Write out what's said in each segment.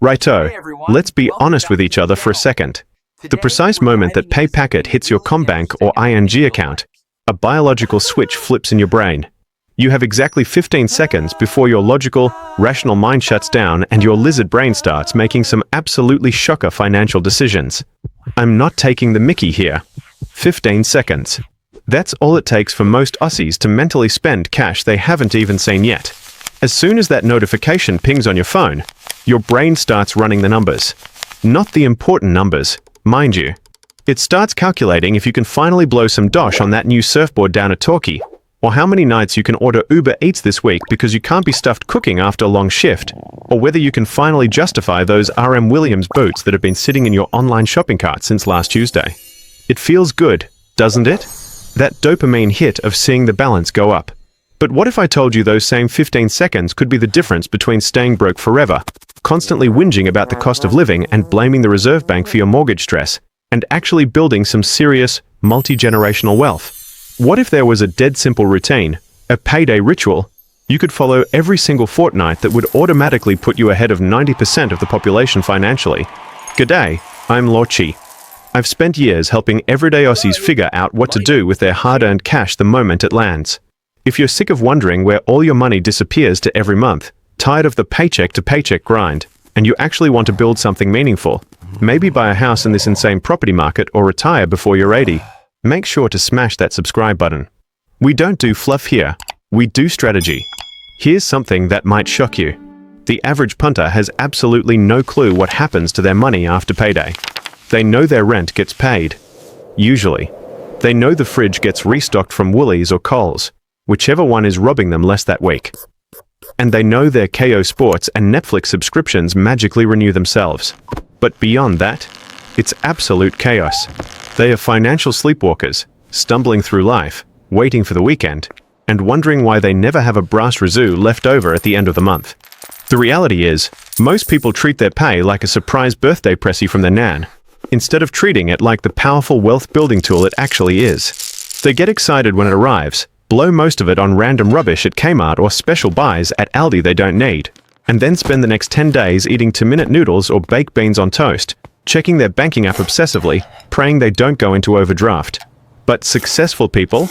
Righto, let's be honest with each other for a second. The precise moment that pay packet hits your CommBank or ING account, a biological switch flips in your brain. You have exactly 15 seconds before your logical, rational mind shuts down and your lizard brain starts making some absolutely shocker financial decisions. I'm not taking the mickey here. 15 seconds. That's all it takes for most Aussies to mentally spend cash they haven't even seen yet. As soon as that notification pings on your phone, your brain starts running the numbers. Not the important numbers, mind you. It starts calculating if you can finally blow some dosh on that new surfboard down at Torquay, or how many nights you can order Uber Eats this week because you can't be stuffed cooking after a long shift, or whether you can finally justify those RM Williams boots that have been sitting in your online shopping cart since last Tuesday. It feels good, doesn't it? That dopamine hit of seeing the balance go up. But what if I told you those same 15 seconds could be the difference between staying broke forever, constantly whinging about the cost of living and blaming the Reserve Bank for your mortgage stress, and actually building some serious, multi-generational wealth? What if there was a dead simple routine, a payday ritual, you could follow every single fortnight that would automatically put you ahead of 90% of the population financially? G'day, I'm Lachie. I've spent years helping everyday Aussies figure out what to do with their hard-earned cash the moment it lands. If you're sick of wondering where all your money disappears to every month, tired of the paycheck to paycheck grind, and you actually want to build something meaningful, maybe buy a house in this insane property market or retire before you're 80, make sure to smash that subscribe button. We don't do fluff here, we do strategy. Here's something that might shock you. The average punter has absolutely no clue what happens to their money after payday. They know their rent gets paid. Usually. They know the fridge gets restocked from Woolies or Coles, whichever one is robbing them less that week. And they know their KO Sports and Netflix subscriptions magically renew themselves. But beyond that, it's absolute chaos. They are financial sleepwalkers, stumbling through life, waiting for the weekend, and wondering why they never have a brass reserve left over at the end of the month. The reality is, most people treat their pay like a surprise birthday pressie from their nan, instead of treating it like the powerful wealth-building tool it actually is. They get excited when it arrives, blow most of it on random rubbish at Kmart or special buys at Aldi they don't need, and then spend the next 10 days eating 2-minute noodles or baked beans on toast, checking their banking app obsessively, praying they don't go into overdraft. But successful people,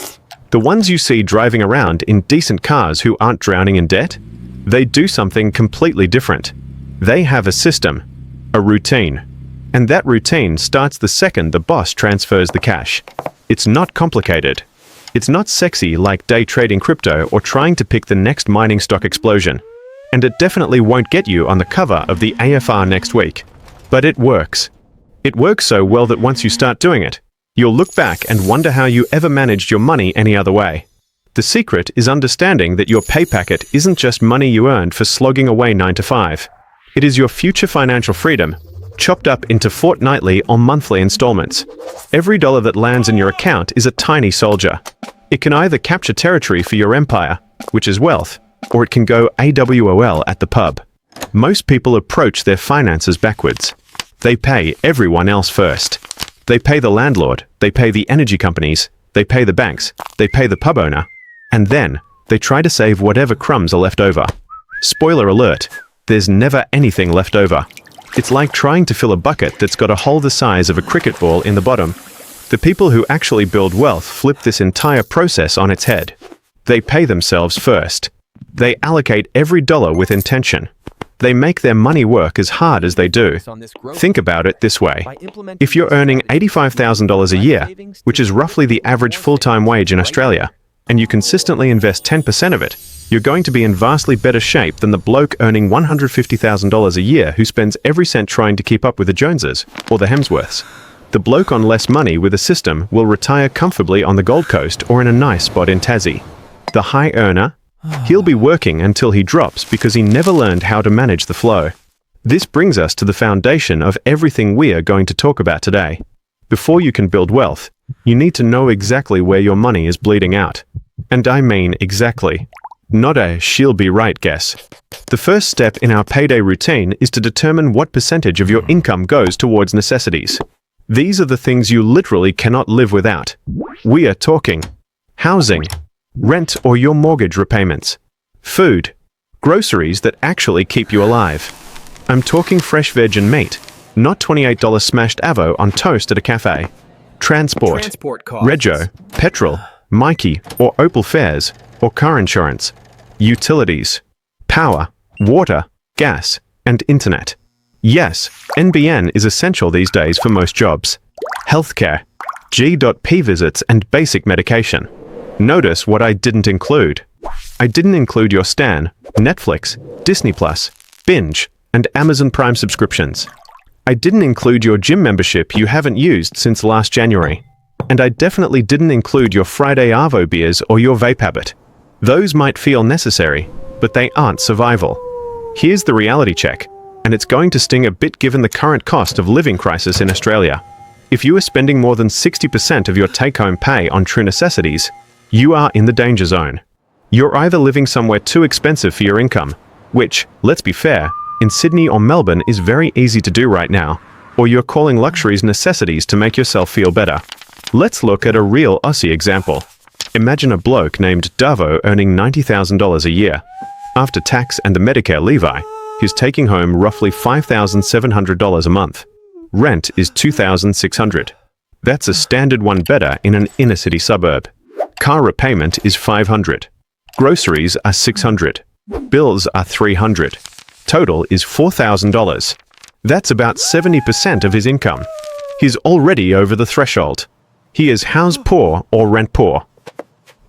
the ones you see driving around in decent cars who aren't drowning in debt, they do something completely different. They have a system, a routine. And that routine starts the second the boss transfers the cash. It's not complicated. It's not sexy like day trading crypto or trying to pick the next mining stock explosion. And it definitely won't get you on the cover of the AFR next week. But it works. It works so well that once you start doing it, you'll look back and wonder how you ever managed your money any other way. The secret is understanding that your pay packet isn't just money you earned for slogging away 9 to 5. It is your future financial freedom, chopped up into fortnightly or monthly installments. Every dollar that lands in your account is a tiny soldier. It can either capture territory for your empire, which is wealth, or it can go AWOL at the pub. Most people approach their finances backwards. They pay everyone else first. They pay the landlord, they pay the energy companies, they pay the banks, they pay the pub owner, and then they try to save whatever crumbs are left over. Spoiler alert, there's never anything left over. It's like trying to fill a bucket that's got a hole the size of a cricket ball in the bottom. The people who actually build wealth flip this entire process on its head. They pay themselves first. They allocate every dollar with intention. They make their money work as hard as they do. Think about it this way. If you're earning $85,000 a year, which is roughly the average full-time wage in Australia, and you consistently invest 10% of it, you're going to be in vastly better shape than the bloke earning $150,000 a year who spends every cent trying to keep up with the Joneses or the Hemsworths. The bloke on less money with a system will retire comfortably on the Gold Coast or in a nice spot in Tassie. The high earner, he'll be working until he drops because he never learned how to manage the flow. This brings us to the foundation of everything we are going to talk about today. Before you can build wealth, you need to know exactly where your money is bleeding out. And I mean exactly. Not a she'll be right guess. The first step in our payday routine is to determine what percentage of your income goes towards necessities. These are the things you literally cannot live without. We are talking housing, rent or your mortgage repayments, food, groceries that actually keep you alive, I'm talking fresh veg and meat, not $28 smashed avo on toast at a cafe. Transport costs. Rego, petrol, Mikey or Opal fares, or car insurance. Utilities, power, water, gas, and internet. Yes, NBN is essential these days for most jobs. Healthcare, G.P visits and basic medication. Notice what I didn't include. I didn't include your Stan, Netflix, Disney Plus, Binge, and Amazon Prime subscriptions. I didn't include your gym membership you haven't used since last January. And I definitely didn't include your Friday Arvo beers or your vape habit. Those might feel necessary, but they aren't survival. Here's the reality check, and it's going to sting a bit given the current cost of living crisis in Australia. If you are spending more than 60% of your take-home pay on true necessities, you are in the danger zone. You're either living somewhere too expensive for your income, which, let's be fair, in Sydney or Melbourne is very easy to do right now, or you're calling luxuries necessities to make yourself feel better. Let's look at a real Aussie example. Imagine a bloke named Davo earning $90,000 a year. After tax and the Medicare Levi, he's taking home roughly $5,700 a month. Rent is $2,600. That's a standard one better in an inner-city suburb. Car repayment is $500. Groceries are $600. Bills are $300. Total is $4,000. That's about 70% of his income. He's already over the threshold. He is house poor or rent poor.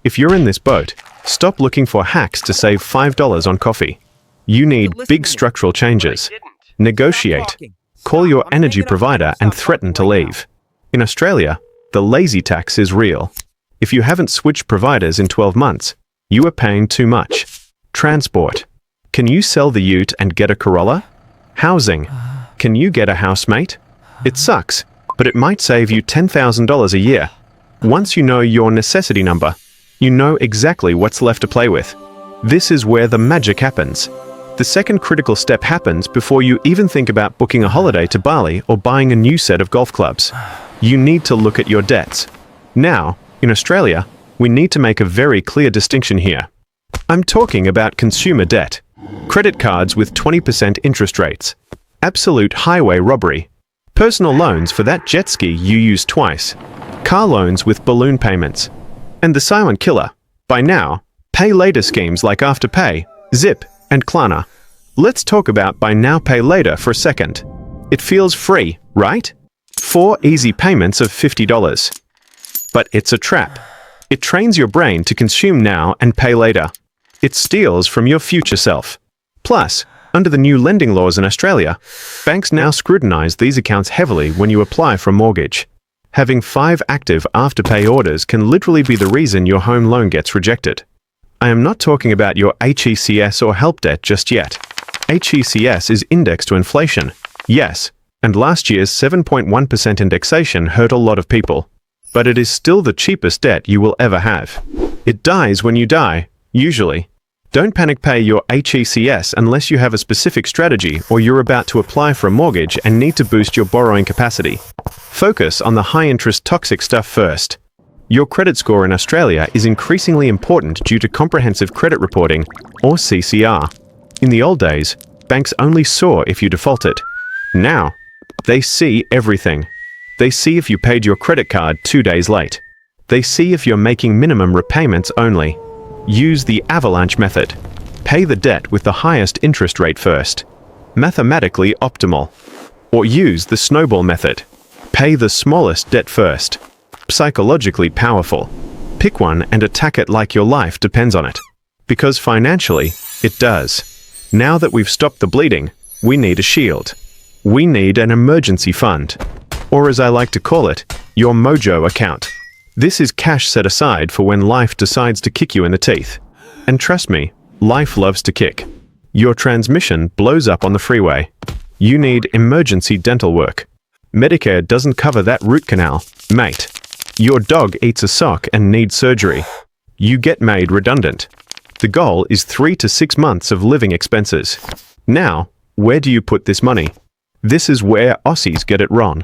If you're in this boat, stop looking for hacks to save $5 on coffee. You need big structural changes. Negotiate. Call your energy provider and threaten to leave. In Australia, the lazy tax is real. If you haven't switched providers in 12 months, you are paying too much. Transport. Can you sell the ute and get a Corolla? Housing. Can you get a housemate? It sucks, but it might save you $10,000 a year. Once you know your necessity number, you know exactly what's left to play with. This is where the magic happens. The second critical step happens before you even think about booking a holiday to Bali or buying a new set of golf clubs. You need to look at your debts. Now, in Australia, we need to make a very clear distinction here. I'm talking about consumer debt. Credit cards with 20% interest rates. Absolute highway robbery. Personal loans for that jet ski you used twice. Car loans with balloon payments. And the silent killer, by now, pay later schemes like Afterpay, Zip, and Klarna. Let's talk about buy now pay later for a second. It feels free, right? 4 easy payments of $50. But it's a trap. It trains your brain to consume now and pay later. It steals from your future self. Plus, under the new lending laws in Australia, banks now scrutinize these accounts heavily when you apply for a mortgage. Having 5 active Afterpay orders can literally be the reason your home loan gets rejected. I am not talking about your HECS or help debt just yet. HECS is indexed to inflation, yes, and last year's 7.1% indexation hurt a lot of people. But it is still the cheapest debt you will ever have. It dies when you die, usually. Don't panic pay your HECS unless you have a specific strategy or you're about to apply for a mortgage and need to boost your borrowing capacity. Focus on the high-interest toxic stuff first. Your credit score in Australia is increasingly important due to comprehensive credit reporting, or CCR. In the old days, banks only saw if you defaulted. Now, they see everything. They see if you paid your credit card 2 days late. They see if you're making minimum repayments only. Use the avalanche method. Pay the debt with the highest interest rate first. Mathematically optimal. Or use the snowball method. Pay the smallest debt first. Psychologically powerful. Pick one and attack it like your life depends on it. Because financially, it does. Now that we've stopped the bleeding, we need a shield. We need an emergency fund. Or as I like to call it, your mojo account. This is cash set aside for when life decides to kick you in the teeth. And trust me, life loves to kick. Your transmission blows up on the freeway. You need emergency dental work. Medicare doesn't cover that root canal, mate. Your dog eats a sock and needs surgery. You get made redundant. The goal is 3 to 6 months of living expenses. Now, where do you put this money? This is where Aussies get it wrong.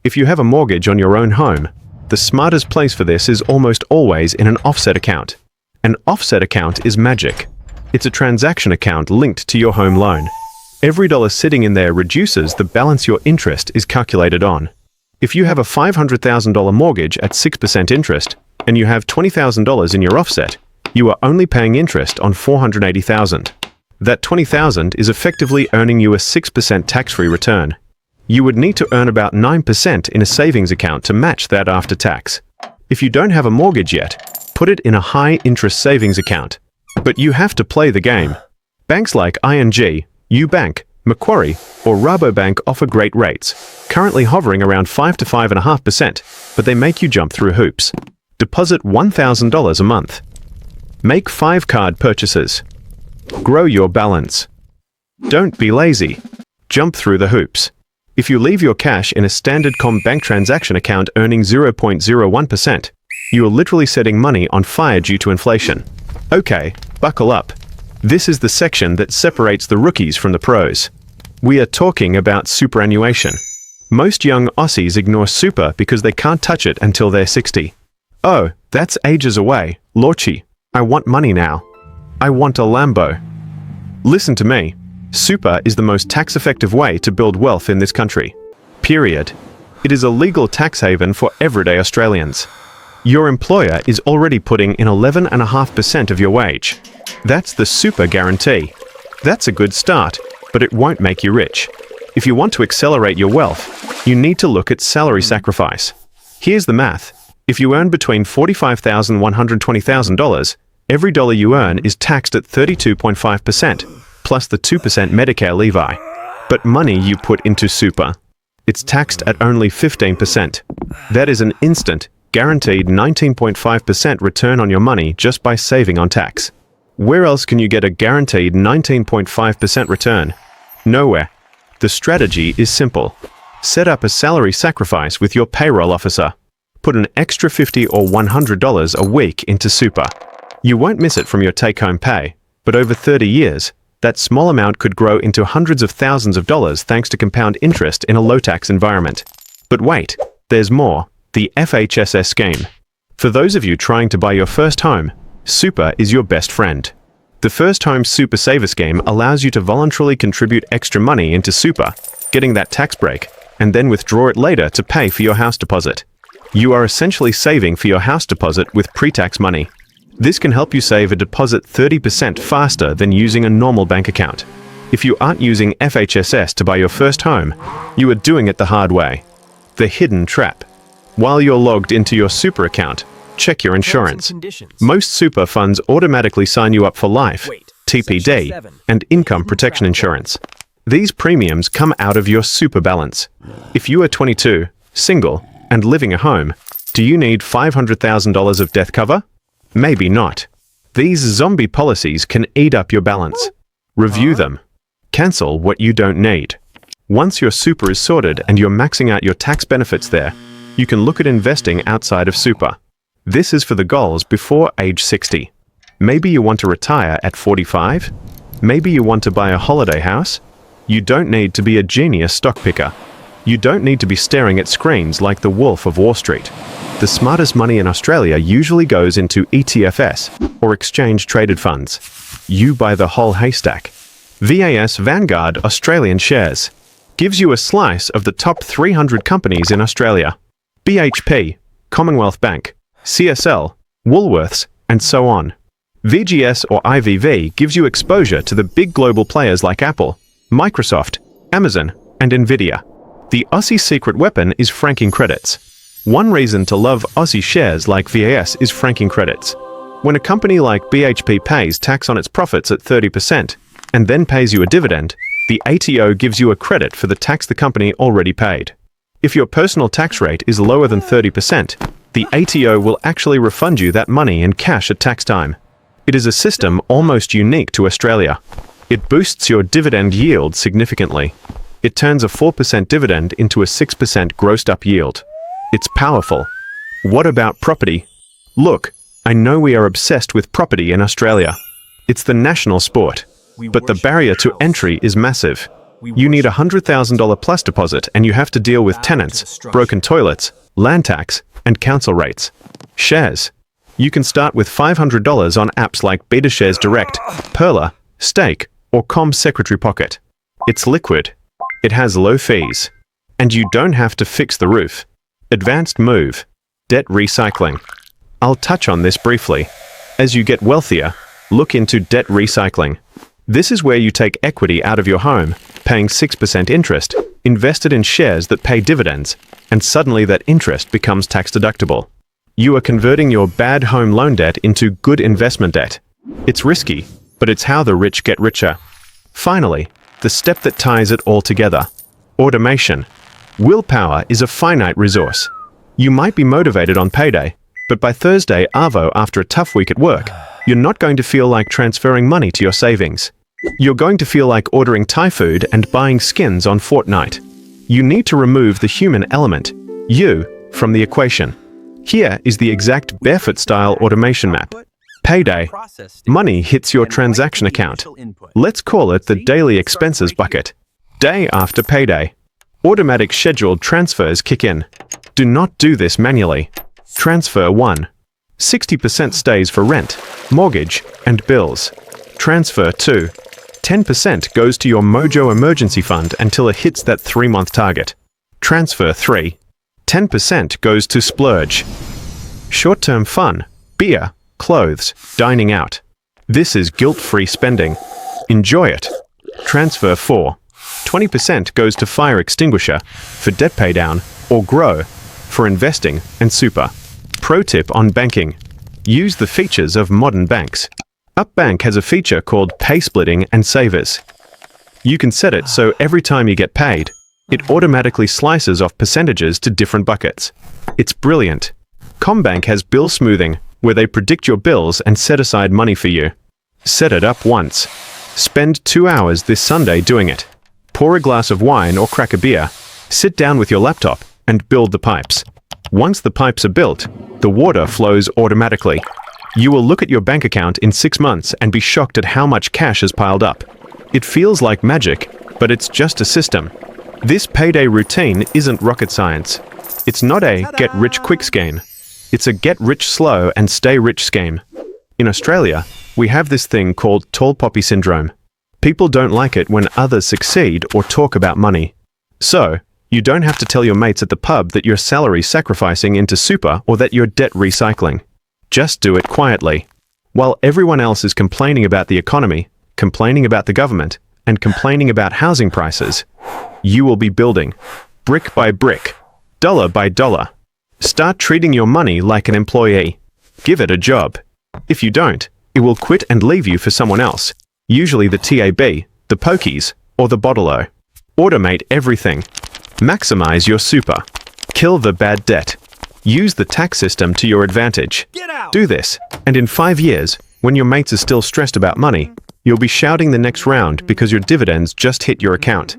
If you have a mortgage on your own home, the smartest place for this is almost always in an offset account. An offset account is magic. It's a transaction account linked to your home loan. Every dollar sitting in there reduces the balance your interest is calculated on. If you have a $500,000 mortgage at 6% interest, and you have $20,000 in your offset, you are only paying interest on $480,000. That $20,000 is effectively earning you a 6% tax-free return. You would need to earn about 9% in a savings account to match that after tax. If you don't have a mortgage yet, put it in a high-interest savings account. But you have to play the game. Banks like ING, UBank, Macquarie, or Rabobank offer great rates, currently hovering around 5 to 5.5%, but they make you jump through hoops. Deposit $1,000 a month. Make 5 card purchases. Grow your balance. Don't be lazy. Jump through the hoops. If you leave your cash in a standard bank transaction account earning 0.01%, you are literally setting money on fire due to inflation. Okay, buckle up. This is the section that separates the rookies from the pros. We are talking about superannuation. Most young Aussies ignore super because they can't touch it until they're 60. Oh, that's ages away, Lachie. I want money now. I want a Lambo. Listen to me. Super is the most tax-effective way to build wealth in this country. Period. It is a legal tax haven for everyday Australians. Your employer is already putting in 11.5% of your wage. That's the super guarantee. That's a good start, but it won't make you rich. If you want to accelerate your wealth, you need to look at salary sacrifice. Here's the math. If you earn between $45,000 and $120,000, every dollar you earn is taxed at 32.5%, plus the 2% Medicare levy. But money you put into super, it's taxed at only 15%. That is an instant, guaranteed 19.5% return on your money just by saving on tax. Where else can you get a guaranteed 19.5% return? Nowhere. The strategy is simple. Set up a salary sacrifice with your payroll officer. Put an extra $50 or $100 a week into super. You won't miss it from your take-home pay, but over 30 years, that small amount could grow into hundreds of thousands of dollars thanks to compound interest in a low-tax environment. But wait, there's more. The FHSS scheme. For those of you trying to buy your first home, super is your best friend. The First Home Super Saver Scheme allows you to voluntarily contribute extra money into super, getting that tax break, and then withdraw it later to pay for your house deposit. You are essentially saving for your house deposit with pre-tax money. This can help you save a deposit 30% faster than using a normal bank account. If you aren't using FHSS to buy your first home, you are doing it the hard way. The hidden trap. While you're logged into your super account, check your insurance. Most super funds automatically sign you up for life, TPD, and income protection insurance. These premiums come out of your super balance. If you are 22, single, and living at home, do you need $500,000 of death cover? Maybe not. These zombie policies can eat up your balance. Review them. Cancel what you don't need. Once your super is sorted and you're maxing out your tax benefits there, you can look at investing outside of super. This is for the goals before age 60. Maybe you want to retire at 45? Maybe you want to buy a holiday house? You don't need to be a genius stock picker. You don't need to be staring at screens like the Wolf of Wall Street. The smartest money in Australia usually goes into ETFs, or exchange-traded funds. You buy the whole haystack. VAS Vanguard Australian Shares gives you a slice of the top 300 companies in Australia. BHP, Commonwealth Bank, CSL, Woolworths, and so on. VGS or IVV gives you exposure to the big global players like Apple, Microsoft, Amazon, and Nvidia. The Aussie secret weapon is franking credits. One reason to love Aussie shares like VAS is franking credits. When a company like BHP pays tax on its profits at 30% and then pays you a dividend, the ATO gives you a credit for the tax the company already paid. If your personal tax rate is lower than 30%, the ATO will actually refund you that money in cash at tax time. It is a system almost unique to Australia. It boosts your dividend yield significantly. It turns a 4% dividend into a 6% grossed-up yield. It's powerful. What about property? Look, I know we are obsessed with property in Australia. It's the national sport. But the barrier to entry is massive. You need a $100,000 plus deposit and you have to deal with tenants, broken toilets, land tax, and council rates. Shares. You can start with $500 on apps like BetaShares Direct, Perla, Stake, or Com Secretary Pocket. It's liquid. It has low fees. And you don't have to fix the roof. Advanced move. Debt recycling. I'll touch on this briefly. As you get wealthier, look into debt recycling. This is where you take equity out of your home, paying 6% interest, invest it in shares that pay dividends, and suddenly that interest becomes tax deductible. You are converting your bad home loan debt into good investment debt. It's risky, but it's how the rich get richer. Finally, the step that ties it all together. Automation. Willpower is a finite resource. You might be motivated on payday, but by Thursday Arvo after a tough week at work, you're not going to feel like transferring money to your savings. You're going to feel like ordering Thai food and buying skins on Fortnite. You need to remove the human element, you, from the equation. Here is the exact barefoot-style automation map. Payday. Money hits your transaction account. Let's call it the daily expenses bucket. Day after payday. Automatic scheduled transfers kick in. Do not do this manually. Transfer 1. 60% stays for rent, mortgage, and bills. Transfer 2. 10% goes to your Mojo emergency fund until it hits that 3-month target. Transfer 3. 10% goes to splurge. Short-term fun, beer, clothes, dining out. This is guilt-free spending. Enjoy it. Transfer 4. 20% goes to fire extinguisher, for debt paydown, or grow, for investing and super. Pro tip on banking. Use the features of modern banks. Upbank has a feature called pay splitting and savers. You can set it so every time you get paid, it automatically slices off percentages to different buckets. It's brilliant. Combank has bill smoothing, where they predict your bills and set aside money for you. Set it up once. Spend 2 hours this Sunday doing it. Pour a glass of wine or crack a beer. Sit down with your laptop and build the pipes. Once the pipes are built, the water flows automatically. You will look at your bank account in 6 months and be shocked at how much cash has piled up. It feels like magic, but it's just a system. This payday routine isn't rocket science. It's not a get-rich-quick scheme. It's a get-rich-slow and stay-rich scheme. In Australia, we have this thing called tall poppy syndrome. People don't like it when others succeed or talk about money. So, you don't have to tell your mates at the pub that you're salary sacrificing into super or that you're debt recycling. Just do it quietly. While everyone else is complaining about the economy, complaining about the government, and complaining about housing prices, you will be building, brick by brick, dollar by dollar. Start treating your money like an employee. Give it a job. If you don't, it will quit and leave you for someone else, usually the TAB, the pokies, or the bottle-o. Automate everything. Maximize your super. Kill the bad debt. Use the tax system to your advantage. Do this, and in 5 years, when your mates are still stressed about money, you'll be shouting the next round because your dividends just hit your account.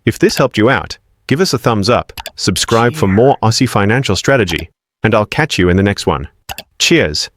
If this helped you out, give us a thumbs up, subscribe for more Aussie financial strategy, and I'll catch you in the next one. Cheers!